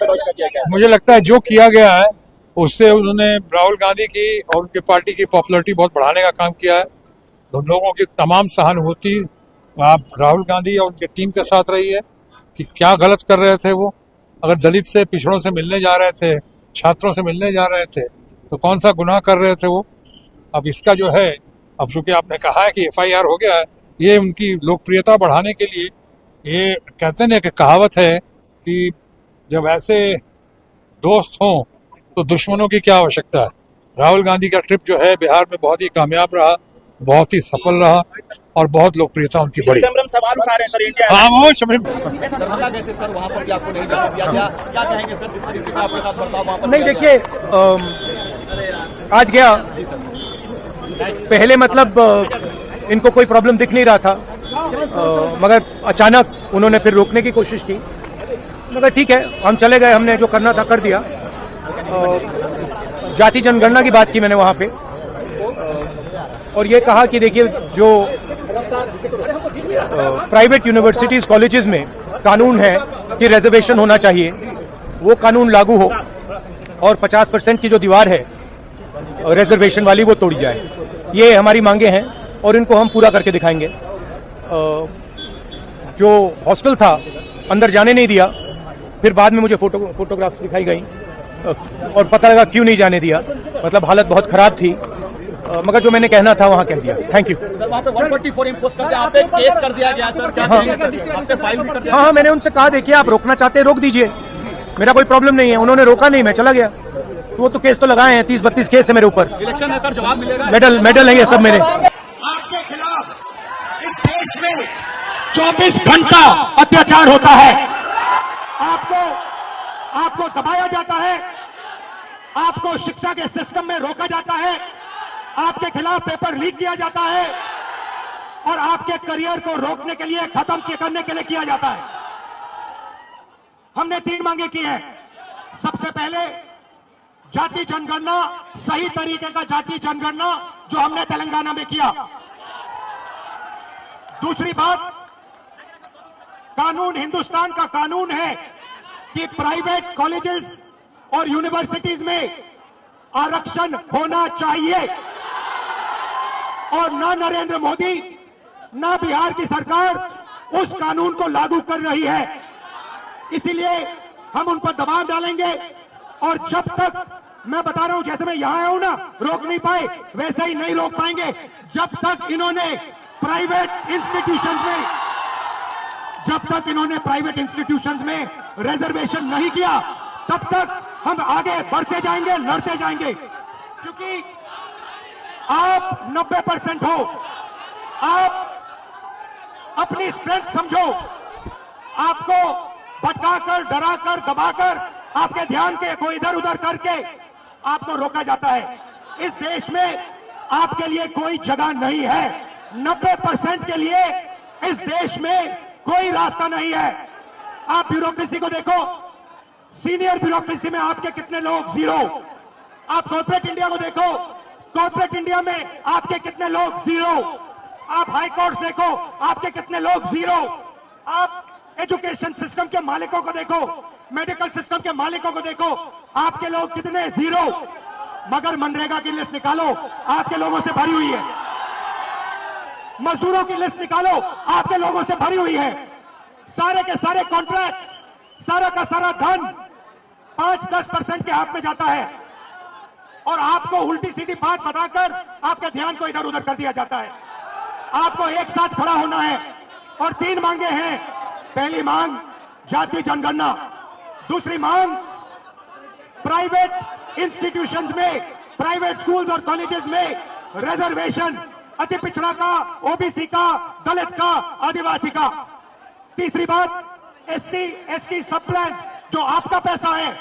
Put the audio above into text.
Launch कर दिया गया है। मुझे लगता है जो किया गया है उससे उन्होंने राहुल गांधी की और उनकी पार्टी की पॉपुलैरिटी बहुत बढ़ाने का काम किया है। तो लोगों की तमाम सहानुभूति आप राहुल गांधी और उनकी टीम के साथ रही है कि क्या गलत कर रहे थे वो। अगर दलित से पिछड़ों से मिलने जा रहे थे, छात्रों से मिलने जा रहे थे, तो कौन सा गुनाह कर रहे थे वो। अब इसका जो है, अब चूंकि आपने कहा है कि FIR हो गया है, ये उनकी लोकप्रियता बढ़ाने के लिए, ये कहते हैं ना कि कहावत है कि जब ऐसे दोस्त हों तो दुश्मनों की क्या आवश्यकता है। राहुल गांधी का ट्रिप जो है बिहार में बहुत ही कामयाब रहा, बहुत ही सफल रहा और बहुत लोकप्रियता उनकी बढ़ी। सवाल उठा रहे हैं सर इंडिया। हाँ वो शबरीम दरभंगा गए थे सर, वहाँ पर भी आपको नहीं जाने दिया गया, क्या कहेंगे सर जिस तरीके का आपके साथ बर्ताव वहाँ पर? नहीं देखिए, आज गया पहले मतलब इनको कोई प्रॉब्लम दिख नहीं रहा था, मगर अचानक उन्होंने फिर रोकने की कोशिश की, मगर ठीक है हम चले गए, हमने जो करना था कर दिया। जाति जनगणना की बात की मैंने वहां पे, और ये कहा कि देखिए जो प्राइवेट यूनिवर्सिटीज कॉलेजेस में कानून है कि रिजर्वेशन होना चाहिए, वो कानून लागू हो और 50% की जो दीवार है रिजर्वेशन वाली वो तोड़ी जाए। ये हमारी मांगे हैं और इनको हम पूरा करके दिखाएंगे। जो हॉस्टल था अंदर जाने नहीं दिया, फिर बाद में मुझे फोटोग्राफ्स दिखाई गई और पता लगा क्यों नहीं जाने दिया, मतलब हालत बहुत खराब थी, मगर जो मैंने कहना था वहां कह दिया। Thank you. वहाँ पे 144 इम्पोज कर दिया, आप पे केस कर दिया गया सर, क्या आपसे फाइल भी कर दिया? हाँ, मैंने उनसे कहा देखिए आप रोकना चाहते हैं रोक दीजिए, मेरा कोई प्रॉब्लम नहीं है। उन्होंने रोका नहीं, मैं चला गया। वो तो केस तो लगाए हैं, 30-32 केस है मेरे ऊपर। इलेक्शन है सर, जवाब मिलेगा। मेडल है ये सब मेरे। आपके खिलाफ इस देश में 24 घंटा अत्याचार होता है। आपको दबाया जाता है, आपको शिक्षा के सिस्टम में रोका जाता है, आपके खिलाफ पेपर लीक किया जाता है और आपके करियर को रोकने के लिए, खत्म करने के लिए किया जाता है। हमने 3 मांगे की हैं। सबसे पहले जाति जनगणना, सही तरीके का जाति जनगणना जो हमने तेलंगाना में किया। दूसरी बात, कानून हिंदुस्तान का कानून है कि प्राइवेट कॉलेजेस और यूनिवर्सिटीज में आरक्षण होना चाहिए और ना नरेंद्र मोदी ना बिहार की सरकार उस कानून को लागू कर रही है। इसीलिए हम उन पर दबाव डालेंगे और जब तक, मैं बता रहा हूं, जैसे मैं यहां आया हूं ना, रोक नहीं पाए वैसे ही नहीं रोक पाएंगे जब तक इन्होंने प्राइवेट इंस्टीट्यूशंस में रिजर्वेशन नहीं किया, तब तक हम आगे बढ़ते जाएंगे, लड़ते जाएंगे। क्योंकि आप 90% हो, आप अपनी स्ट्रेंथ समझो, आपको भटकाकर, डराकर, दबाकर, आपके ध्यान को इधर उधर करके आपको रोका जाता है। इस देश में आपके लिए कोई जगह नहीं है। 90% के लिए इस देश में कोई रास्ता नहीं है। आप ब्यूरोक्रेसी को देखो, सीनियर ब्यूरोक्रेसी में आपके कितने लोग, 0। आप कॉर्पोरेट इंडिया को देखो, कॉर्पोरेट इंडिया में आपके कितने लोग, 0। आप हाई कोर्ट देखो, आपके कितने लोग, 0। आप एजुकेशन सिस्टम के मालिकों को देखो, मेडिकल सिस्टम के मालिकों को देखो, आपके लोग कितने, 0। मगर मनरेगा की लिस्ट निकालो, आपके लोगों से भरी हुई है। मजदूरों की लिस्ट निकालो, आपके लोगों से भरी हुई है। सारे के सारे कॉन्ट्रैक्ट, सारा का सारा धन 5-10% के हाथ में जाता है और आपको उल्टी सीधी बात बताकर आपके ध्यान को इधर उधर कर दिया जाता है। आपको एक साथ खड़ा होना है और 3 मांगे हैं। पहली मांग जाति जनगणना, दूसरी मांग प्राइवेट इंस्टीट्यूशंस में, प्राइवेट स्कूल्स और कॉलेजेस में रिजर्वेशन, अति पिछड़ा का, ओबीसी का, दलित का, आदिवासी का। तीसरी बात, SC ST सब प्लान जो आपका पैसा है